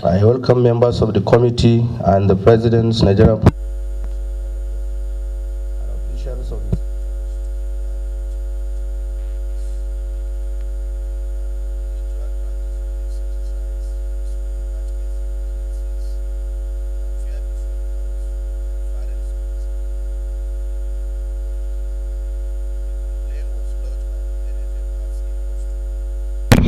I welcome members of the committee and the President's Nigerian officials of the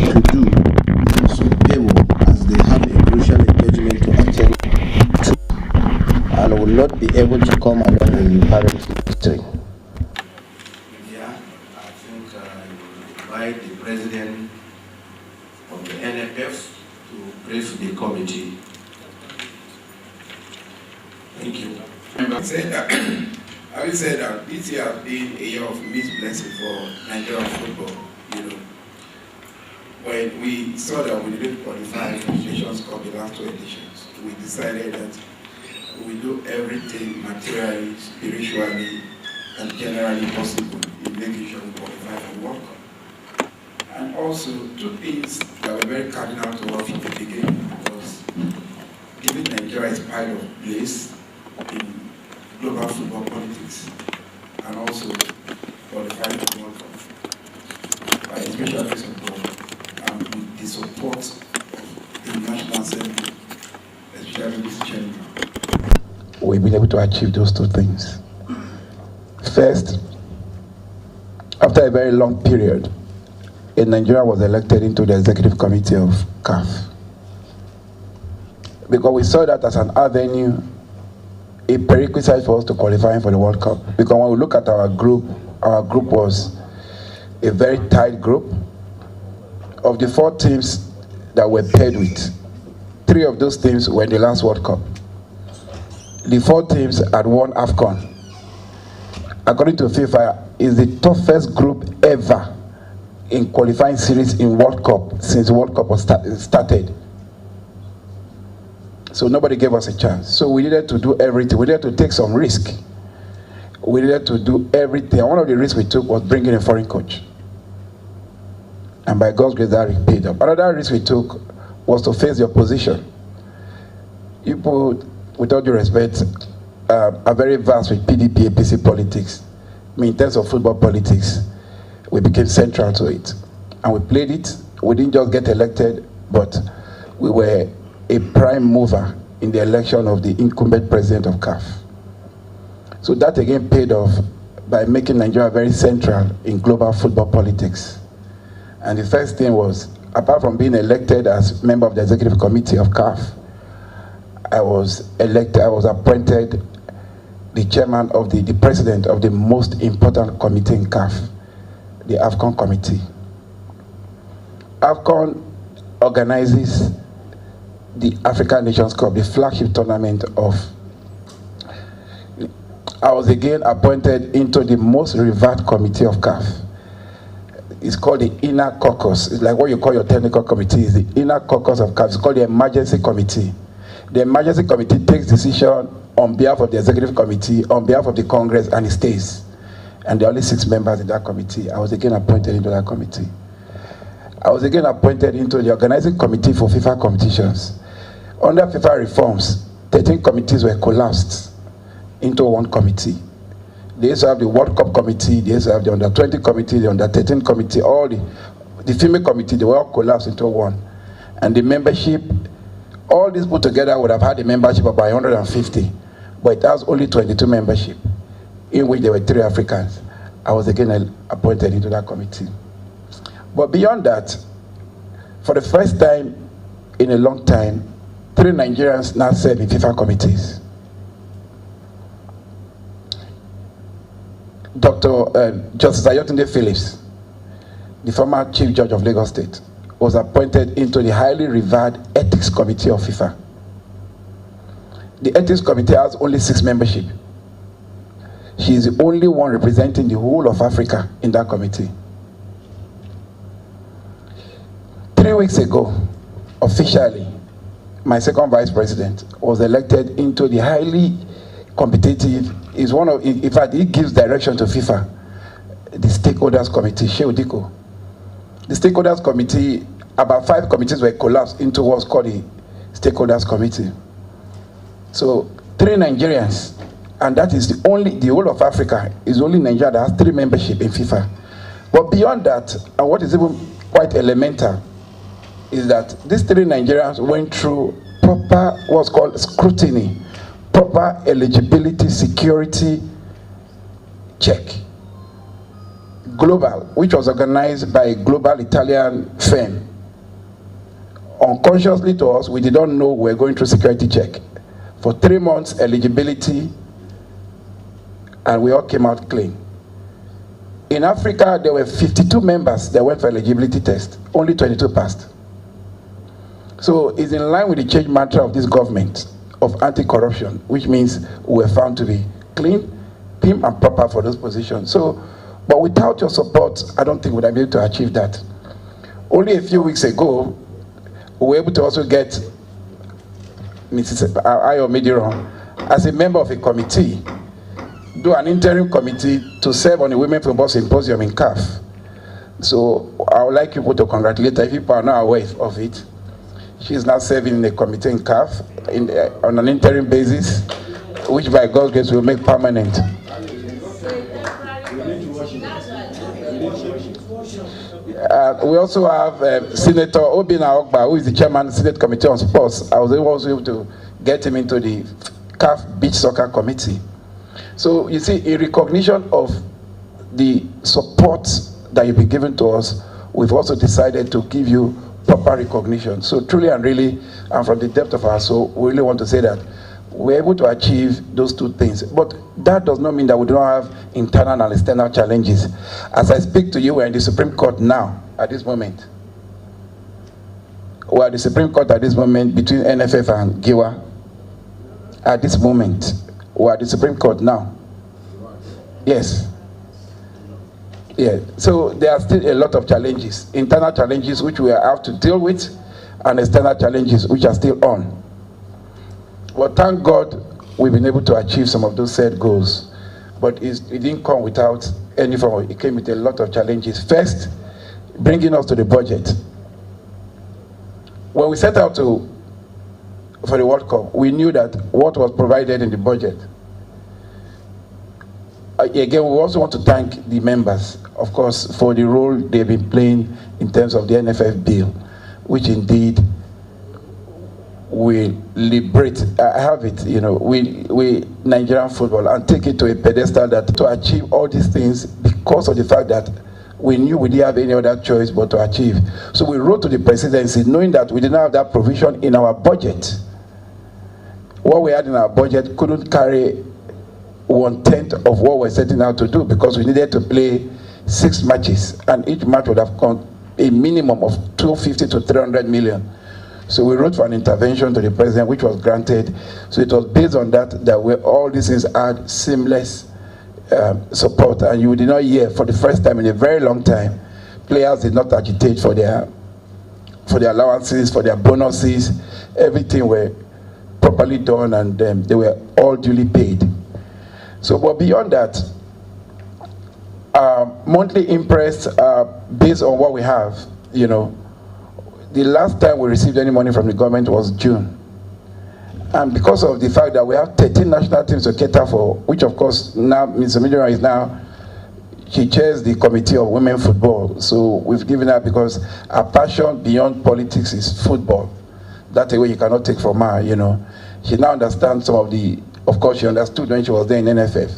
to do so they will, as they have a crucial engagement to attend to, and will not be able to come along with the parent history. Yeah, I think I will invite the president of the NFF to brief the committee. Thank you. I will say that this year has been a year of mixed blessing for Nigerian football. When we saw that we didn't qualify for the Nations Cup the last 2 editions, we decided that we will do everything materially, spiritually, and generally possible in making sure we qualify for the World Cup. And also, 2 things that were very cardinal to us from the beginning was giving Nigeria its pride of place in global football politics, and also qualifying for the World Cup by especially support and with the support of the National Assembly, especially this chamber. We've been able to achieve those 2 things. First, after a very long period, a Nigerian was elected into the executive committee of CAF, because we saw that as an avenue, a prerequisite for us to qualify for the World Cup. Because when we look at our group was a very tight group. Of the 4 teams that were paired with, 3 of those teams were in the last World Cup. The 4 teams had won AFCON. According to FIFA, is the toughest group ever in qualifying series in World Cup since World Cup was started. So nobody gave us a chance. So we needed to do everything. We needed to take some risk. We needed to do everything. And one of the risks we took was bringing a foreign coach. And by God's grace, that paid up. Another risk we took was to face the opposition. People, with all due respect, are very vast with PDP, APC politics. I mean, in terms of football politics, we became central to it. And we played it. We didn't just get elected, but we were a prime mover in the election of the incumbent president of CAF. So that again paid off by making Nigeria very central in global football politics. And the first thing was, apart from being elected as member of the executive committee of CAF, I was appointed the chairman of the president of the most important committee in CAF, the AFCON committee. AFCON organizes the African Nations Cup, the flagship tournament of. I was again appointed into the most revered committee of CAF. It's called the Inner Caucus. It's like what you call your technical committee. It's the Inner Caucus of CAF. It's called the Emergency Committee. The Emergency Committee takes decision on behalf of the Executive Committee, on behalf of the Congress, and it stays. And there are only 6 members in that committee. I was again appointed into that committee. I was again appointed into the Organizing Committee for FIFA competitions. Under FIFA reforms, 13 committees were collapsed into one committee. They used to have the World Cup committee, they used to have the Under-20 committee, the Under-13 committee, all the female committee, they were all collapsed into one. And the membership, all these put together would have had a membership of about 150, but it has only 22 membership, in which there were 3 Africans. I was again appointed into that committee. But beyond that, for the first time in a long time, 3 Nigerians now serve in FIFA committees. Dr. Justice Ayotunde Phillips, the former Chief Judge of Lagos State, was appointed into the highly revered Ethics Committee of FIFA. The Ethics Committee has only 6 membership. She is the only one representing the whole of Africa in that committee. 3 weeks ago, officially, my second vice president was elected into the highly competitive, is one of, in fact, he gives direction to FIFA, the Stakeholders Committee, Shehu Diko. The Stakeholders Committee, about 5 committees were collapsed into what's called the stakeholders committee. So 3 Nigerians, and that is the whole of Africa is only Nigeria that has 3 membership in FIFA. But beyond that, and what is even quite elemental, is that these 3 Nigerians went through proper what's called scrutiny, proper eligibility security check, global, which was organized by a global Italian firm. Unconsciously to us, we did not know we were going through security check. For 3 months, eligibility, and we all came out clean. In Africa, there were 52 members that went for eligibility test. Only 22 passed. So it's in line with the change mantra of this government of anti-corruption, which means we were found to be clean, prim, and proper for those positions. So, but without your support, I don't think we'd have been able to achieve that. Only a few weeks ago, we were able to also get Mrs. Ayo Mediron as a member of a committee, do an interim committee to serve on the Women Football Symposium in CAF. So I would like people to congratulate her if people are not aware of it. She's now serving in a committee in CAF on an interim basis, which by God's grace will make permanent. We also have Senator Obina Ogba, who is the chairman of the Senate Committee on Sports. I was also able to get him into the CAF Beach Soccer Committee. So you see, in recognition of the support that you've been given to us, we've also decided to give you proper recognition. So truly and really, and from the depth of our soul, we really want to say that we're able to achieve those 2 things. But that does not mean that we don't have internal and external challenges. As I speak to you, we're in the Supreme Court now, at this moment. We're at the Supreme Court at this moment between NFF and GIWA. At this moment, we're at the Supreme Court now. Yes. Yeah. So there are still a lot of challenges, internal challenges which we have to deal with, and external challenges which are still on. But thank God we've been able to achieve some of those set goals. But it didn't come without any form of, it came with a lot of challenges. First, bringing us to the budget. When we set out for the World Cup, we knew that what was provided in the budget. Again, we also want to thank the members, of course, for the role they've been playing in terms of the NFF bill, which indeed will liberate, have it, you know, we Nigerian football and take it to a pedestal that to achieve all these things because of the fact that we knew we didn't have any other choice but to achieve. So we wrote to the presidency knowing that we didn't have that provision in our budget. What we had in our budget couldn't carry 1/10 of what we're setting out to do because we needed to play 6 matches and each match would have cost a minimum of 250 to 300 million. So we wrote for an intervention to the president, which was granted. So it was based on that all these things had seamless support. And you did not hear, for the first time in a very long time, players did not agitate for their allowances, for their bonuses. Everything were properly done, and they were all duly paid. So, but beyond that, monthly interest based on what we have, you know. The last time we received any money from the government was June. And because of the fact that we have 13 national teams to cater for, which of course now Ms. Midira is now, she chairs the Committee of Women Football. So we've given her, because her passion beyond politics is football. That's a way you cannot take from her, you know. She now understands some of the, of course she understood when she was there in NFF,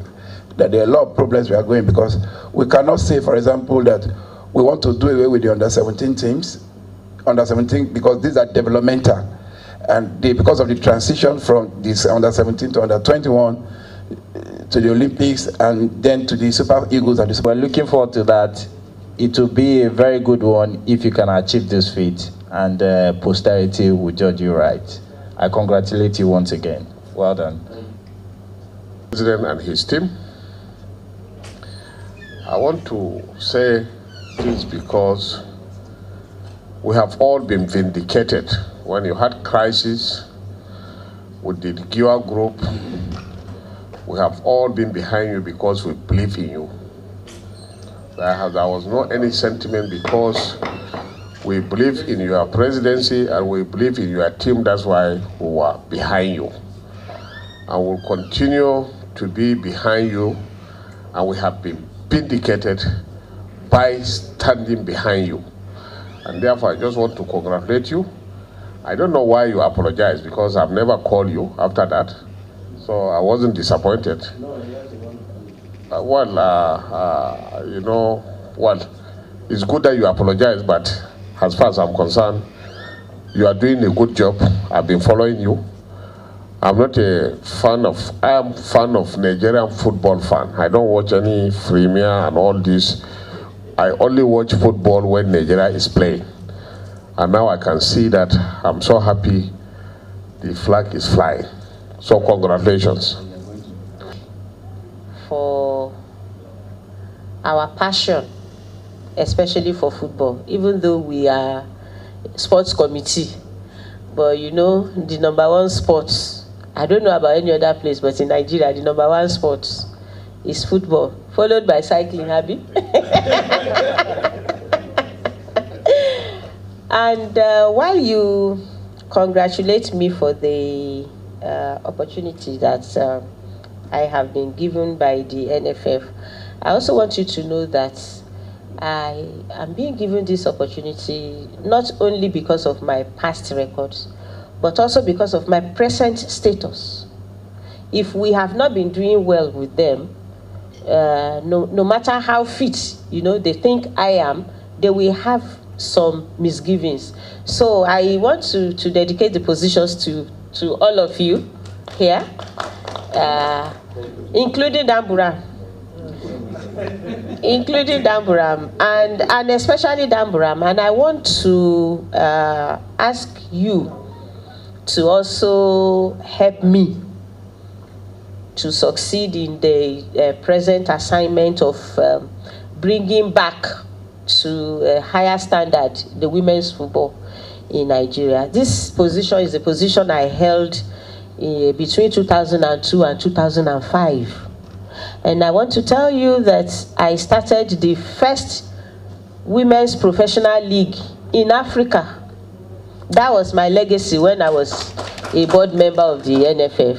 that there are a lot of problems we are going, because we cannot say, for example, that we want to do away with the under-17 teams, under-17, because these are developmental, and because of the transition from this under-17 to under-21 to the Olympics and then to the Super Eagles and the Super. We're looking forward to that. It will be a very good one if you can achieve this feat, and posterity will judge you right. I congratulate you once again. Well done. President and his team. I want to say this because we have all been vindicated. When you had crisis with the GIWA group, we have all been behind you because we believe in you. There was no any sentiment because We believe in your presidency and we believe in your team. That's why we were behind you. And we'll continue to be behind you. And we have been vindicated by standing behind you. And therefore, I just want to congratulate you. I don't know why you apologize, because I've never called you after that. So I wasn't disappointed. It's good that you apologize, but as far as I'm concerned, you are doing a good job. I've been following you. I'm not a fan of, I am fan of Nigerian football fan. I don't watch any Premier and all this. I only watch football when Nigeria is playing. And now I can see that. I'm so happy the flag is flying. So congratulations. For our passion, especially for football, even though we are sports committee, but you know, the number one sports, I don't know about any other place, but in Nigeria, the number one sports is football, followed by cycling, Abi. And while you congratulate me for the opportunity that I have been given by the NFF, I also want you to know that I am being given this opportunity not only because of my past records, but also because of my present status. If we have not been doing well with them, no matter how fit, you know, they think I am, they will have some misgivings. So I want to dedicate the positions to all of you here, including Damburam. Including Damburam and especially Damburam. And I want to ask you to also help me to succeed in the present assignment of bringing back to a higher standard the women's football in Nigeria. This position is a position I held between 2002 and 2005. And I want to tell you that I started the first women's professional league in Africa. That was my legacy when I was a board member of the NFF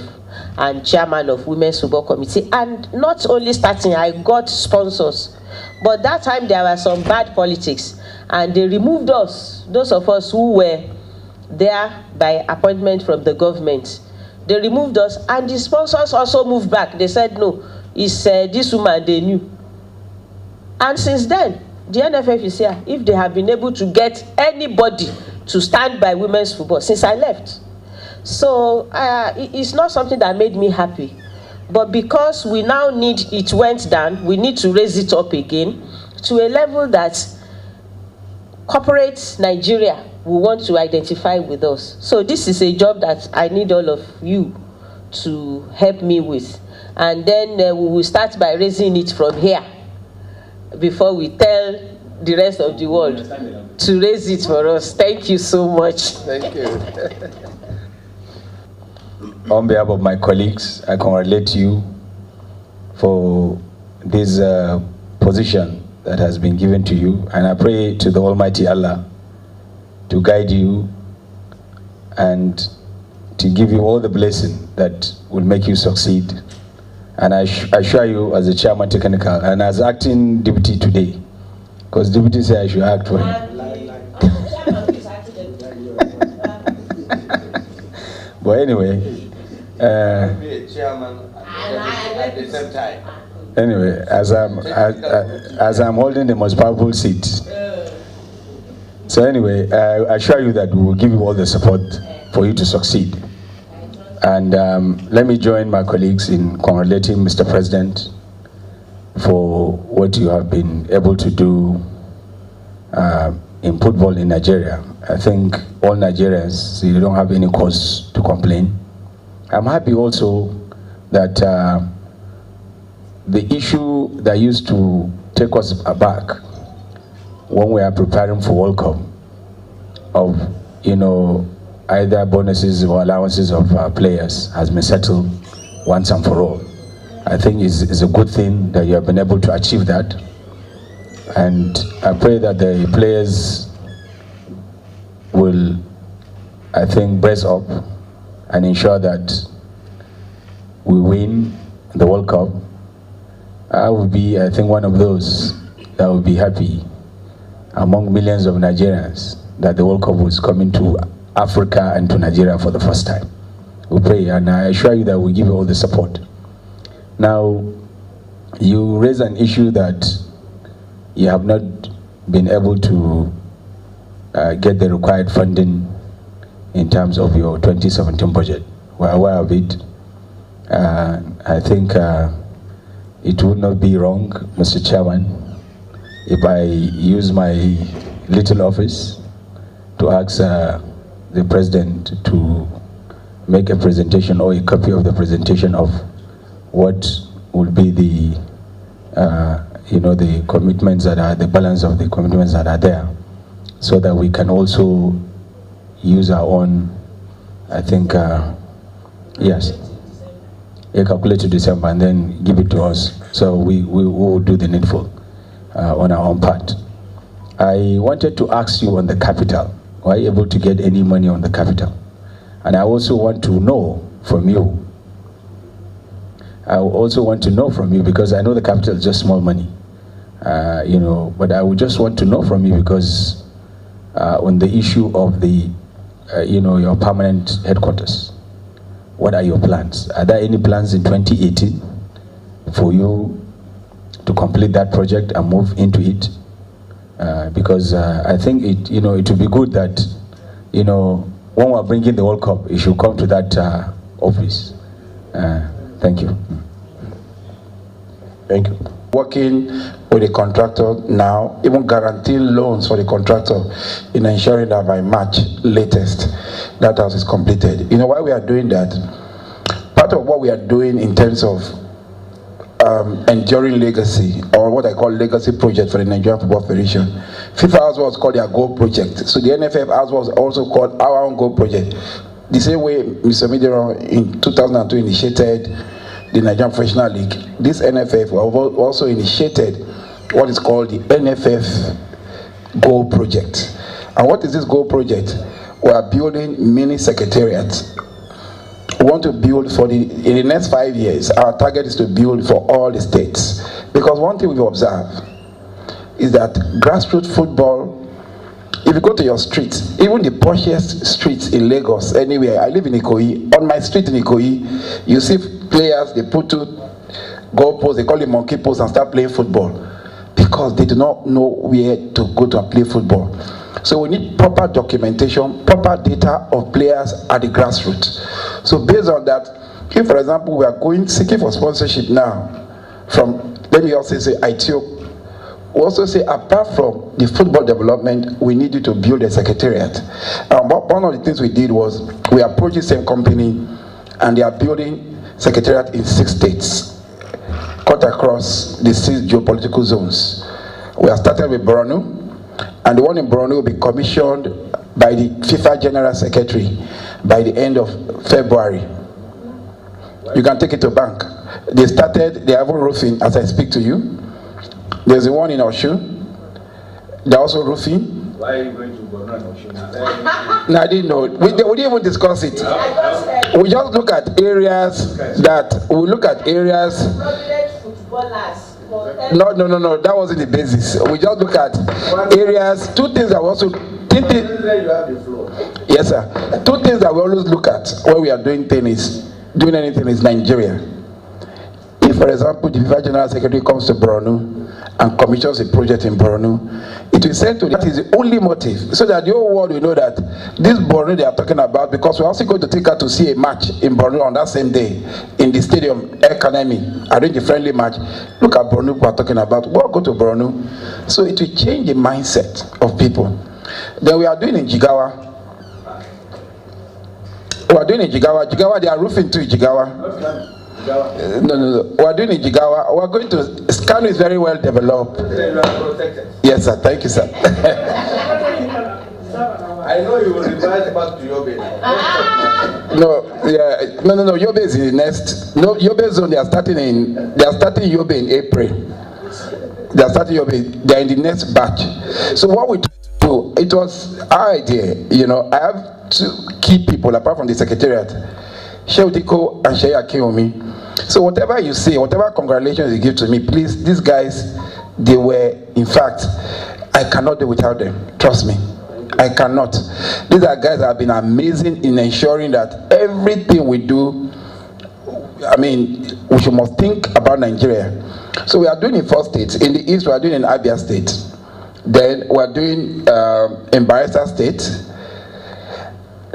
and chairman of Women's Football Committee. And not only starting, I got sponsors. But that time there were some bad politics. And they removed us, those of us who were there by appointment from the government. They removed us, and the sponsors also moved back. They said, no, it's this woman they knew. And since then, the NFF is here. If they have been able to get anybody to stand by women's football since I left. So it's not something that made me happy. But because we now need, it went down, we need to raise it up again to a level that corporate Nigeria will want to identify with us. So this is a job that I need all of you to help me with. And then we will start by raising it from here before we tell the rest of the world to raise it for us. Thank you so much. Thank you. On behalf of my colleagues, I congratulate you for this position that has been given to you. And I pray to the Almighty Allah to guide you and to give you all the blessing that will make you succeed. And I assure you, as the chairman technical and as acting deputy today, because deputy said I should act for him. But anyway, anyway, as I'm holding the most powerful seat. So anyway, I assure you that we will give you all the support for you to succeed. And let me join my colleagues in congratulating Mr. President for what you have been able to do in football in Nigeria. I think all Nigerians, you don't have any cause to complain. I'm happy also that the issue that used to take us aback when we are preparing for World Cup of, you know, either bonuses or allowances of players has been settled once and for all. I think it's a good thing that you have been able to achieve that. And I pray that the players will, I think, brace up and ensure that we win the World Cup, I will be, I think, one of those that will be happy among millions of Nigerians that the World Cup was coming to Africa and to Nigeria for the first time. We pray, and I assure you that we give you all the support. Now, you raise an issue that you have not been able to get the required funding in terms of your 2017 budget. We're aware of it. I think it would not be wrong, Mr. Chairman, if I use my little office to ask the President to make a presentation or a copy of the presentation of what would be the the commitments that are, the balance of the commitments that are there, so that we can also use our own, I think, yes, calculate to December and then give it to us. So we will do the needful on our own part. I wanted to ask you on the capital, were you able to get any money on the capital? And I also want to know from you, because I know the capital is just small money, but I would just want to know from you, because on the issue of the, your permanent headquarters, what are your plans? Are there any plans in 2018 for you to complete that project and move into it? Because I think it would be good that, when we're bringing the World Cup, it should come to that office. Thank you. Thank you. Working with the contractor now, even guaranteeing loans for the contractor in ensuring that by March latest, that house is completed. You know why we are doing that? Part of what we are doing in terms of enduring legacy, or what I call legacy project for the Nigerian Football Federation. FIFA has what's called their goal project. So the NFF has what's also called our own goal project. The same way Mr. Midero in 2002 initiated the Nigerian Professional League, this NFF also initiated what is called the NFF Goal Project. And what is this goal project? We are building mini secretariats. We want to build in the next 5 years, our target is to build for all the states. Because one thing we've observed is that grassroots football, if you go to your streets, even the poshest streets in Lagos, anywhere, I live in Ikoyi, on my street in Ikoyi, you see players, they put two goalposts, they call it monkey posts, and start playing football. Because they do not know where to go to play football. So we need proper documentation, proper data of players at the grassroots. So based on that, if for example we are seeking for sponsorship now from, let me also say ITO, we also say apart from the football development, we need you to build a secretariat. One of the things we did was we approached the same company and they are building secretariat in 6 states, cut across the 6 geopolitical zones. We are starting with Borno, and the one in Borno will be commissioned by the FIFA General Secretary by the end of February. You can take it to bank. They have a roofing as I speak to you. There's the one in Oshun. They're also roofing. Why are you going to Borno and Oshun? No, I didn't know. We didn't even discuss it. We just look at areas No, that wasn't the basis. We just look at areas. 2 things that we also. Yes, sir. 2 things that we always look at when we are doing anything is Nigeria. If, for example, the FIFA General Secretary comes to Borno and commissions a project in Borno, it will say to that is the only motive, so that the whole world will know that this Borno they are talking about, because we're also going to take her to see a match in Borno on that same day in the stadium, Academy, arrange a friendly match. Look at Borno we're talking about. We'll go to Borno. So it will change the mindset of people. Then we are doing in Jigawa. We are doing in Jigawa. Jigawa, they are roofing to Jigawa. No. We are doing in Jigawa. We are going to. Kano is very well developed. Yes, sir. Thank you, sir. I know you will revise back to Yobe. No. Yobe is in the next. No, Yobe zone. They are starting Yobe in April. They are starting Yobe. They are in the next batch. So what we do So it was our idea, you know. I have two key people apart from the secretariat, Sheudiko and Sheya Kiomi. So whatever you say, whatever congratulations you give to me, please, these guys, they were, in fact, I cannot do without them. Trust me. I cannot. These are guys that have been amazing in ensuring that everything we do, I mean, we must think about Nigeria. So we are doing in 4 states. In the east, we are doing in Abia State. Then we are doing in Bayelsa State.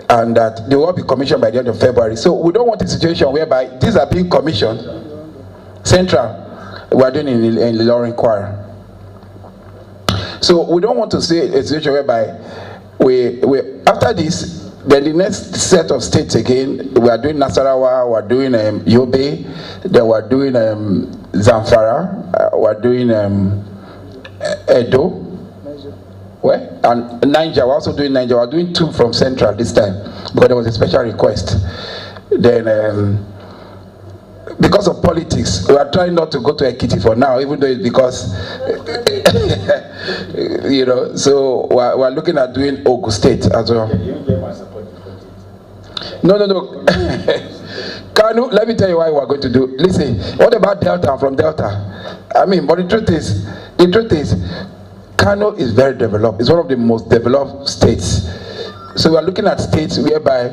And that they will be commissioned by the end of February. So we don't want a situation whereby these are being commissioned. Central, we are doing in Lauren Choir. So we don't want to see a situation whereby we after this, then the next set of states again, we are doing Nasarawa, we are doing Yobe, then we are doing Zamfara, we are doing Edo. Where? And Niger, we're also doing Niger. We're doing 2 from Central this time because there was a special request. Then, because of politics, we are trying not to go to Ekiti for now, even though it's because, you know, so we're looking at doing Ogun State as well. No. Kanu, let me tell you why we're going to do. Listen, what about Delta? I'm from Delta. I mean, but the truth is, Kano is very developed. It's one of the most developed states. So we are looking at states whereby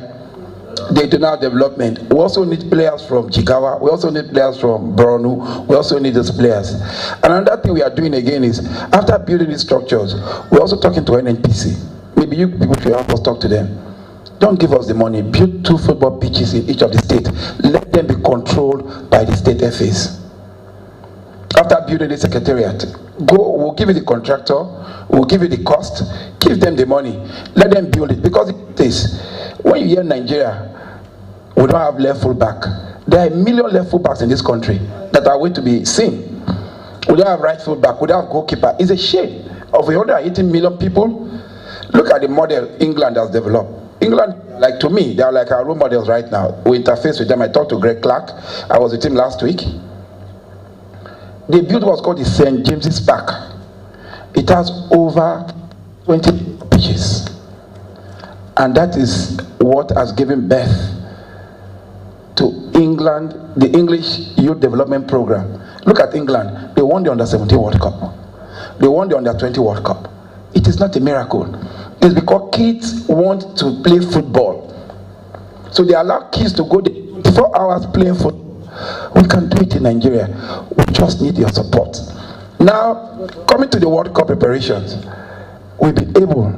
they do not have development. We also need players from Jigawa. We also need players from Borno. We also need those players. And another thing we are doing again is, after building these structures, we're also talking to NNPC. Maybe you people should help us talk to them. Don't give us the money. Build 2 football pitches in each of the states. Let them be controlled by the state FAs. After building the secretariat, we'll give you the contractor, we'll give you the cost, give them the money, let them build it. Because it is, when you hear Nigeria, we don't have left full back. There are a million left full backs in this country that are waiting to be seen. We don't have right full back, we don't have goalkeeper. It's a shame. Of 180 million people, look at the model England has developed. England, like to me, they are like our role models right now. We interface with them. I talked to Greg Clark. I was with him last week. They built what's called the St. James's Park. It has over 20 pitches. And that is what has given birth to England, the English Youth Development Program. Look at England. They won the Under-17 World Cup. They won the Under-20 World Cup. It is not a miracle. It's because kids want to play football. So they allow kids to go 24 hours playing football. We can do it in Nigeria. We just need your support. Now, coming to the World Cup preparations, we've been able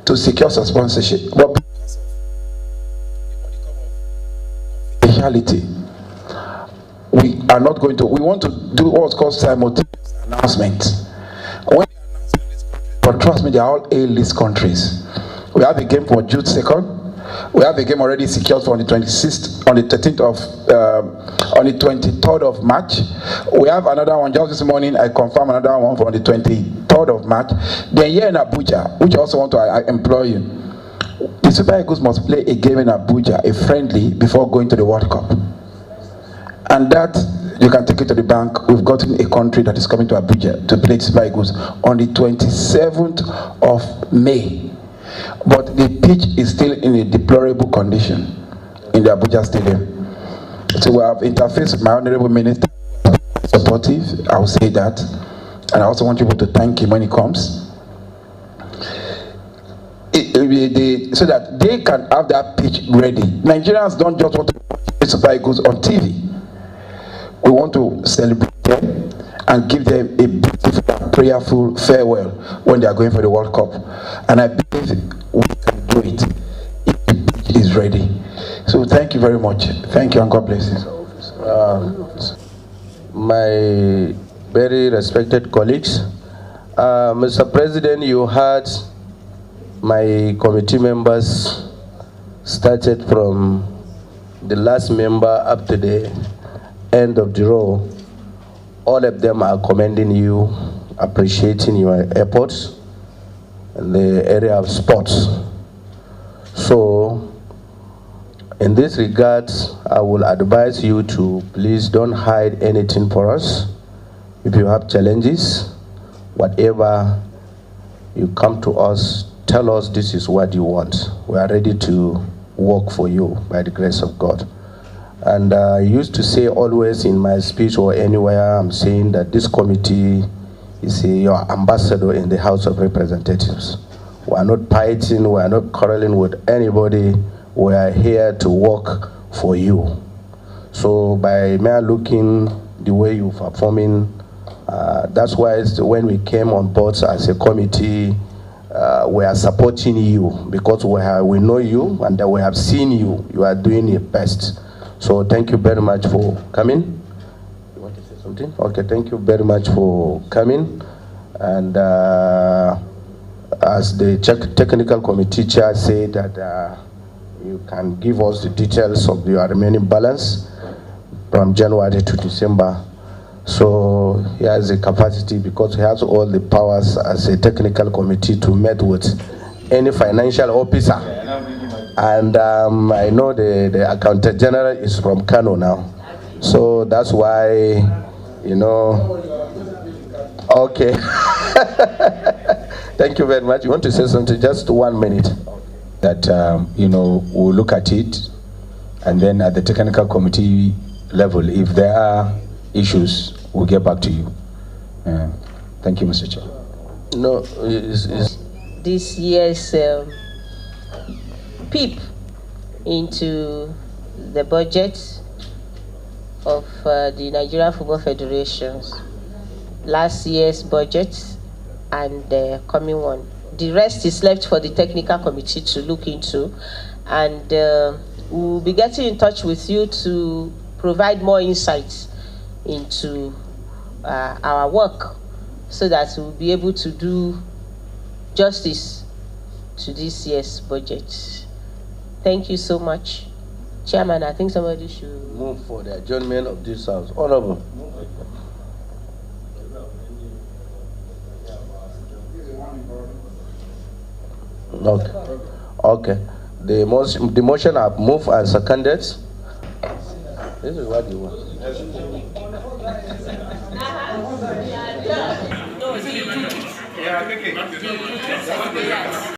to secure some sponsorship. But because of speciality, we are not going to. We want to do what's called simultaneous announcements. When they announce in this country, but trust me, they are all A-list countries. We have a game for June 2nd. We have a game already secured for on the 26th, on the 13th of, on the 23rd of March. We have another one just this morning. I confirm another one for on the 23rd of March. Then here in Abuja, which I also want to employ you, the Super Eagles must play a game in Abuja, a friendly, before going to the World Cup. And that, you can take it to the bank. We've gotten a country that is coming to Abuja to play the Super Eagles on the 27th of May. But the pitch is still in a deplorable condition in the Abuja Stadium. So we have interfaced with my honorable minister, supportive, I will say that. And I also want people to thank him when he comes. So that they can have that pitch ready. Nigerians don't just want to watch Super Eagles on TV. We want to celebrate them and give them a beautiful, prayerful farewell when they are going for the World Cup. And I believe we can do it if the pitch is ready. So thank you very much. Thank you and God bless you. My very respected colleagues, Mr. President, you had my committee members started from the last member up to the end of the row. All of them are commending you, appreciating your efforts in the area of sports. So, in this regard, I will advise you to please don't hide anything for us. If you have challenges, whatever you come to us, tell us this is what you want. We are ready to work for you by the grace of God. And I used to say always in my speech or anywhere, I'm saying that this committee is your ambassador in the House of Representatives. We are not fighting, we are not quarreling with anybody. We are here to work for you. So by mere looking the way you're performing, that's why when we came on board as a committee, we are supporting you because we know you and we have seen you. You are doing your best. So thank you very much for coming. You want to say something? Okay, thank you very much for coming. And as the technical committee chair said that you can give us the details of your remaining balance from January to December. So he has the capacity because he has all the powers as a technical committee to meet with any financial officer. And I know the accountant general is from Kano now. So that's why, you know, okay. Thank you very much. You want to say something? Just 1 minute. That, you know, we'll look at it, and then at the technical committee level, if there are issues, we'll get back to you. Thank you, Mr. Chair. No, this year's peep into the budget of the Nigeria Football Federations, last year's budget and the coming one. The rest is left for the technical committee to look into, and we'll be getting in touch with you to provide more insights into our work so that we'll be able to do justice to this year's budget. Thank you so much. Chairman, I think somebody should move for the adjournment of this house. Honorable. Okay. Okay. The motion I've moved and seconded. This is what you want. Yeah, I think it.